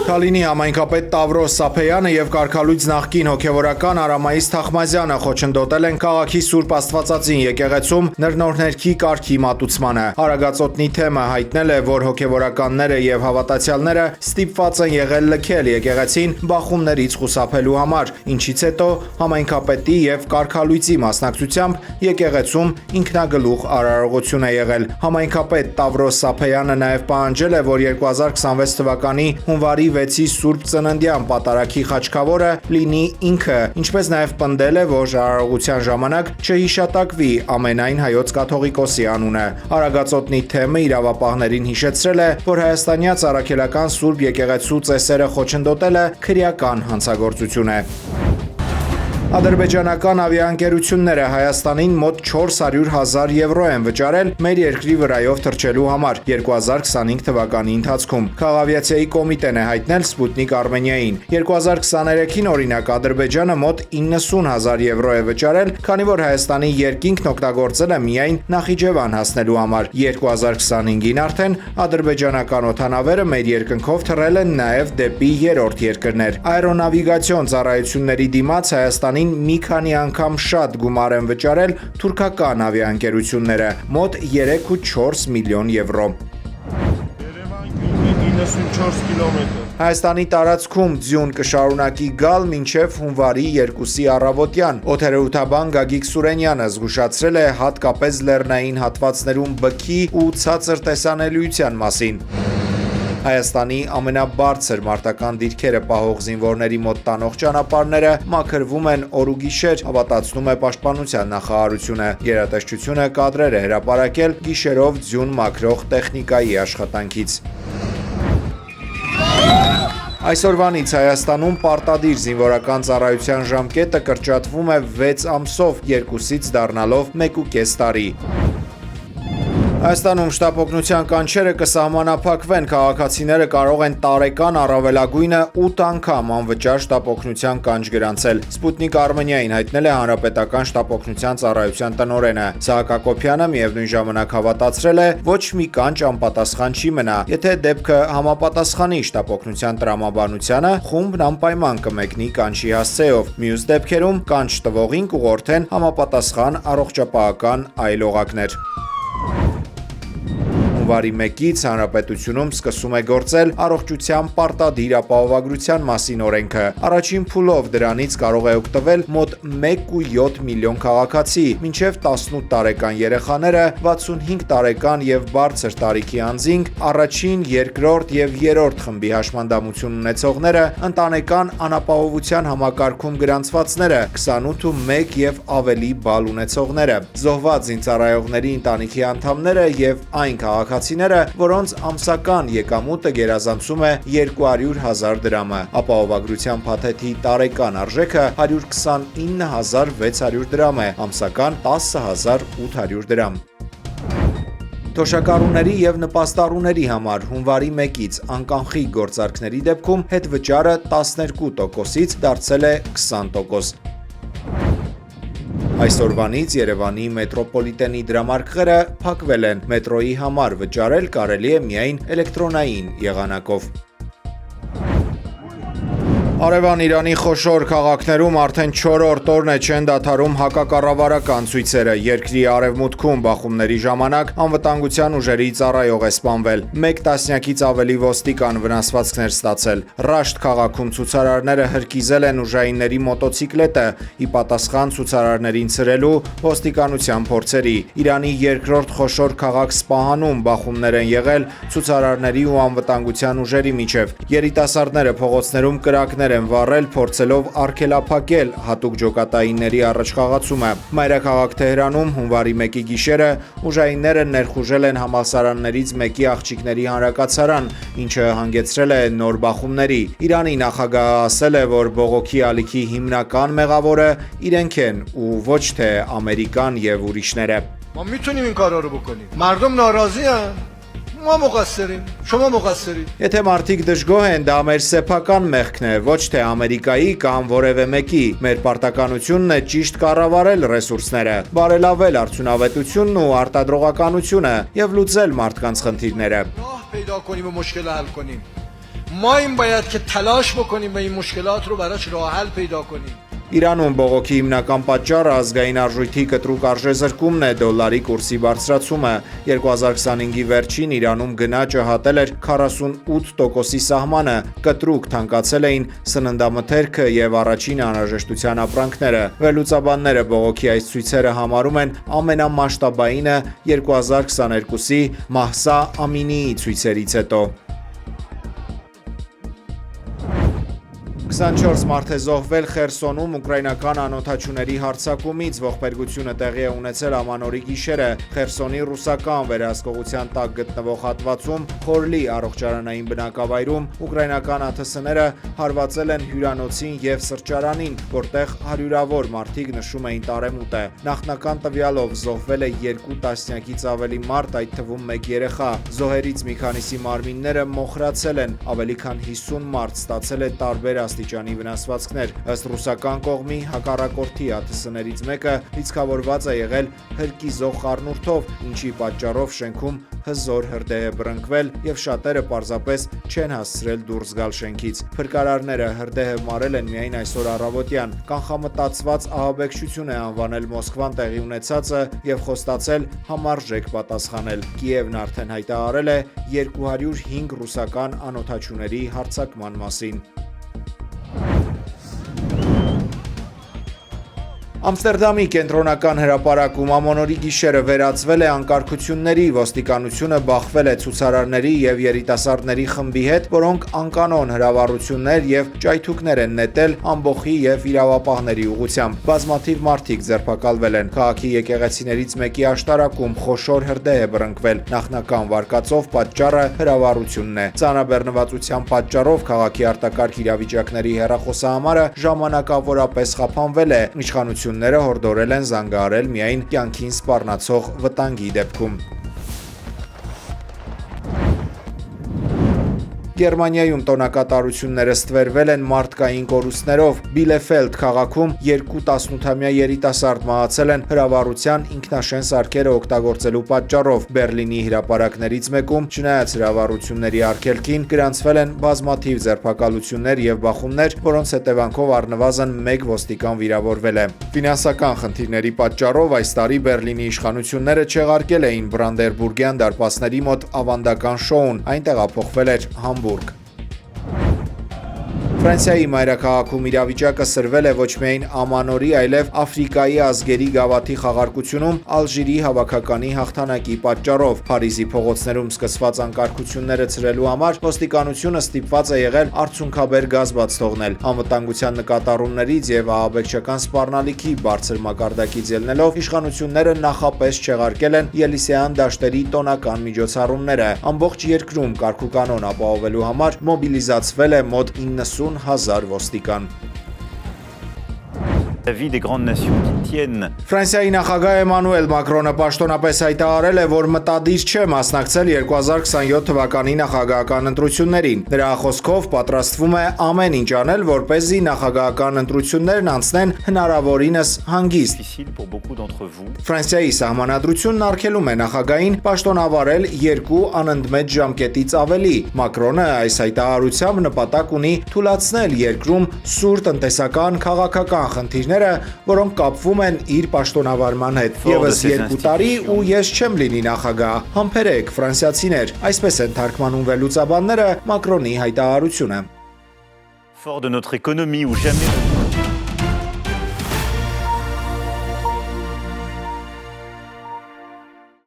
Քալինի համայնքապետ Տավրոս Սափեյանը եւ կարգալույծ նախկին հոգեվորական Արամայիս Թախմազյանը խոչընդոտել են քաղաքի Սուրբ Աստվածածին եկեղեցում նրնորներքի կարգի մատուցմանը։ Արագածոտնի թեմը հայտնել է, որ հոգեվորականները եւ հավատացյալները ստիպված են եղել լքել եկեղեցին բախումներից խուսափելու համար, ինչից հետո համայնքապետի եւ կարգալույծի մասնակցությամբ եկեղեցում ինքնագլուխ արարողություն է եղել։ Համայնքապետ Տավրոս Սափեյանը նաեւ պահանջել է, որ 2020 թվականի հունվարի 6-ի Սուրբ Ծննդյան պատարագի խաչքավորը լինի ինքը, ինչպես նաև պնդել է, որ արարողության ժամանակ չհիշատակվի ամենայն հայոց կաթողիկոսի անունը։ Արագածոտնի թեմը իրավապահներին հիշեցրել է, որ հայաստանյաց առաքելական Սուրբ եկեղեցու ծեսերը խոչընդոտելը քրեական հանցագործություն է։ Ադրբեջանական ավիաընկերությունները Հայաստանին մոտ 400,000 եվրո են վճարել մեր երկրի վրայով թռչելու համար 2025 թվականի ընթացքում։ Քաղավիացիայի կոմիտեն է հայտնել Սպուտնիկ Արմենիային։ 2023-ին օրինակ Ադրբեջանը մոտ 90,000 եվրո է վճարել, քանի որ Հայաստանի երկինքն օգտագործել է միայն Նախիջևան հասնելու համար։ 2025-ին արդեն ադրբեջանական օդանավերը մեր երկնքով թռել են նաև դեպի երրորդ երկրներ։ Աերոնավիգացիոն ծառայությունների դիմաց Հայաստանի մի քանի անգամ շատ գումար են վճարել թուրքական ավիաընկերությունները՝ մոտ 3,4 միլիոն եվրո։ Երևան-Գյումրի 94 կիլոմետր։ Հայաստանի տարածքում ձյուն կշարունակի գալ մինչև հունվարի 2-ի առավոտյան։ Օդերեութաբան Գագիկ Սուրենյանը զգուշացրել է հատկապես լեռնային հատվածներում բքի ու ցածր տեսանելիության մասին։ Հայաստանի ամենաբարձր մարտական դիրքերը պահող զինվորների մոտ տանող ճանապարհները մաքրվում են օր ու գիշեր, հավատացնում է Պաշտպանության նախարարությունը։ Գերատեսչությունը կադրեր է հրապարակել գիշերով ձյուն մաքրող տեխնիկայի աշխատանքից։ Այսօրվանից Հայաստանում պարտադիր զինվորական ծառայության ժամկետը կրճատվում է 6 ամսով, 2-ից դառնալով 1,5 տարի։ Հայաստանում շտապօգնության կանչերը կսահմանափակվեն, քաղաքացիները կարող են տարեկան առավելագույնը 8 անգամ անվճար շտապօգնության կանչ գրանցել։ Սպուտնիկ Արմենիային հայտնել է Հանրապետական շտապօգնության ծառայության տնօրենը։ Սահակ Հակոբյանը միևնույն ժամանակ հավատացրել է, ոչ մի կանչ անպատասխան չի մնա։ Եթե դեպքը համապատասխանի շտապօգնության տրամաբանությանը, խումբն անպայման կմեկնի կանչի հասցեով։ Մյուս դեպքերում կանչ տվողին կուղղորդեն համապատասխան առողջապահական այլ օղակներ։ Հունվարի 1-ից Հանրապետությունում սկսում է գործել առողջության պարտադիր ապահովագրության մասին օրենքը։ Առաջին փուլով դրանից կարող է օգտվել մոտ 1,7 միլիոն քաղաքացի, մինչև 18 տարեկան երեխաները, 65 տարեկան եւ բարձր տարիքի անձինք, առաջին, երկրորդ եւ երրորդ խմբի հաշմանդամություն ունեցողները, ընտանեկան անապահովության համակարգում գրանցվածները, 28 եւ ավելի բալ ունեցողները, զոհված զինծառայողների ընտանիքի անդամները եւ այն քաղաքացիները, որոնց ամսական եկամուտը գերազանցում է 200,000 դրամը։ Ապահովագրության փաթեթի տարեկան արժեքը 129,600 դրամ է, ամսական 10,800 դրամ։ Թոշակառուների եւ նպաստառուների համար հունվարի 1-ից անկանխիկ գործարքների դեպքում հետվճարը 12%-ից դարձել է 20%։ Այսօրվանից Երևանի մետրոպոլիտենի դրամարկղերը փակվել են։ Մետրոյի համար վճարել կարելի է միայն էլեկտրոնային եղանակով։ Արևան Իրանի խոշոր քաղաքներում արդեն 4-րդ օրն է չեն դադարում հակակառավարական ցույցերը։ Երկրի արևմուտքում բախումների ժամանակ անվտանգության ուժերի ծառայող է սպանվել։ 1 տասնյակից ավելի ոստիկան վնասվածքներ ստացել։ Ռաշտ քաղաքում ցուցարարները հրկիզել են ուժայինների մոտոցիկլետը՝ ի պատասխան ցուցարարներին ցրելու ոստիկանության փորձերի։ Իրանի երկրորդ խոշոր քաղաք Սպահանում բախումներ են եղել ցուցարարների ու անվտանգության ուժերի միջև։ Երիտասարդները փողոցներում կրակներ են վառել, փորձելով արգելափակել հատուկ ջոկատայինների առաջխաղացումը։ Մայրաքաղաք Թեհրանում հունվարի 1-ի գիշերը ուժայինները ներխուժել են համալսարաններից մեկի աղջիկների հանրակացարան, ինչը հանգեցրել է նոր բախումների։ Իրանի նախագահը ասել է, որ բողոքի ալիքի հիմնական մեղավորը իրենք են ու ոչ թե Ամերիկան եւ ուրիշները։ ما میتونیم این کارا رو بکنیم. مردم ناراضی ان. ما مقصریم. شما مقصرید. Եթե մարդիկ դժգոհ են, դա մեր սեփական մեղքն է, ոչ թե Ամերիկայի կամ որևէ մեկի։ Մեր պարտականությունն է ճիշտ կառավարել ռեսուրսները, բարելավել արդյունավետությունն ու արտադրողականությունը եւ լուծել մարդկանց խնդիրները։ راه پیدا کنیم و مشکل حل کنیم. ما این باید که تلاش بکنیم و این مشکلات رو براش راه حل پیدا کنیم. Իրանում բողոքի հիմնական պատճառը ազգային արժույթի կտրուկ արժեզրկումն է, դոլարի կուրսի բարձրացումը։ 2025-ի վերջին Իրանում գնաճը հատել էր 48%-ի սահմանը, կտրուկ թանկացել էին սննդամթերքը եւ առաջին անհրաժեշտության ապրանքները։ Վերլուծաբանները բողոքի այս ցույցերը համարում են ամենամասշտաբայինը 2022-ի Մահսա Ամինիի ցույցերից հետո։ 24 մարդ է զոհվել Խերսոնում ուկրաինական անօդաչուների հարձակումից, ողբերգությունը տեղի է ունեցել ամանորի գիշերը Խերսոնի ռուսական վերահսկողության տակ գտնվող հատվածում Խորլի առողջարանային բնակավայրում ուկրաինական ԱԹՍ-ները հարվածել են հյուրանոցին եւ սրճարանին, որտեղ հարյուրավոր մարդիկ նշում էին տարեմուտը։ Նախնական տվյալով զոհվել է 2 տասնյակից ավելի մարդ, այդ թվում 1 երեխա։ Զոհերից մի քանիսի մարմինները մոխրացել են, ավելի քան 50 մարդ ստացել է տարբեր աստիճանի վնասվածքներ։ Ըստ ռուսական կողմի հակառակորդի ԱԹՍ-ներից մեկը լիցքավորված է եղել հրկիզող խառնուրդով, ինչի պատճառով շենքում հզոր հրդեհ է բռնկվել եւ շատերը պարզապես չեն հասցրել դուրս գալ շենքից։ Փրկարարները հրդեհը մարել են միայն այսօր առավոտյան։ Կանխամտածված ահաբեկչություն է անվանել Մոսկվան տեղի ունեցածը եւ խոստացել համարժեք պատասխանել։ Կիևն արդեն հայտարարել է 205 ռուսական անօդաչուների հարձակման մասին։ Ամստերդամի կենտրոնական հրապարակում ամանորի գիշերը վերածվել է անկարգությունների, ոստիկանությունը բախվել է ցուցարարների եւ երիտասարդների խմբի հետ, որոնք անկանոն հրավառություններ եւ ճայթուկներ են նետել ամբոխի եւ իրավապահների ուղղությամբ։ Բազմաթիվ մարդիկ ձերբակալվել են։ Քաղաքի եկեղեցիներից մեկի աշտարակում խոշոր հրդեհ է բռնկվել։ Նախնական վարկածով պատճառը հրավառությունն է։ Ծանրաբեռնվածության պատճառով քաղաքի արտակարգ իրավիճակների հեռախոսահամարը ժամանակավորապես խափանվել է։ Իշխանությունները հորդորել են զանգահարել միայն կյանքին սպառնացող վտանգի դեպքում։ Գերմանիայում տոնակատարությունները ստվերվել են մարդկային կորուստներով։ Բիլեֆելդ քաղաքում 2 18-ամյա երիտասարդ մահացել են հրավառության ինքնաշեն սարքերը օգտագործելու պատճառով։ Բերլինի հրապարակներից մեկում, չնայած հրավառությունների արգելքին, գրանցվել են բազմաթիվ ձերբակալություններ եւ բախումներ, որոնց հետևանքով առնվազն 1 ոստիկան վիրավորվել է։ Ֆինանսական խնդիրների պատճառով այս տարի Բերլինի իշխանությունները չեղարկել էին Բրանդերբուրգյան դարպասների մոտ ավանդական շոուն, այն տեղափոխվել էր Համբուրգ։ Ֆրանսիայի մայրաքաղաքում իրավիճակը սրվել է ոչ միայն ամանորի, այլև Աֆրիկայի ազգերի գավաթի խաղարկությունում Ալժիրի հավաքականի հաղթանակի պատճառով։ Փարիզի փողոցներում սկսված անկարգությունները ցրելու համար ոստիկանությունը ստիպված է եղել արցունքաբեր գազ բաց թողնել։ Անվտանգության նկատառումներից եւ ահաբեկչական սպառնալիքի բարձր մակարդակից ելնելով իշխանությունները նախապես չեղարկել են Ելիսեյան դաշտերի տոնական միջոցառումները։ Ամբողջ երկրում կարգուկանոն ապահովելու համար մոբիլիզացվել է մոտ 90,000 ոստիկան։ La vie des grandes nations qui tiennent. Ֆրանսիայի նախագահ Էմանուել Մակրոնը պաշտոնապես հայտարարել է, որ մտադիր չէ մասնակցել 2027 թվականի նախագահական ընտրություններին։ Նրա խոսքով պատրաստվում է ամեն ինչ անել, որպեսզի նախագահական ընտրություններն անցնեն հնարավորինս հանգիստ։ Difficile pour beaucoup d'entre vous. Ֆրանսիայի սահմանադրությունն արգելում է նախագահին պաշտոնավարել 2 անընդմեջ ժամկետից ավելի։ Մակրոնը այս հայտարարությամբ նպատակ ունի թույլատրել երկրում սուր տնտեսական քաղաքական խնդիրներ, որոնք կապվում են իր պաշտոնավարման հետ։ Եվս 2 տարի ու ես չեմ լինի նախագահ։ Համբերեք, ֆրանսիացիներ, այսպես են թարգմանում վերլուծաբանները Մակրոնի հայտարարությունը։ Fort de notre économie ou jamais.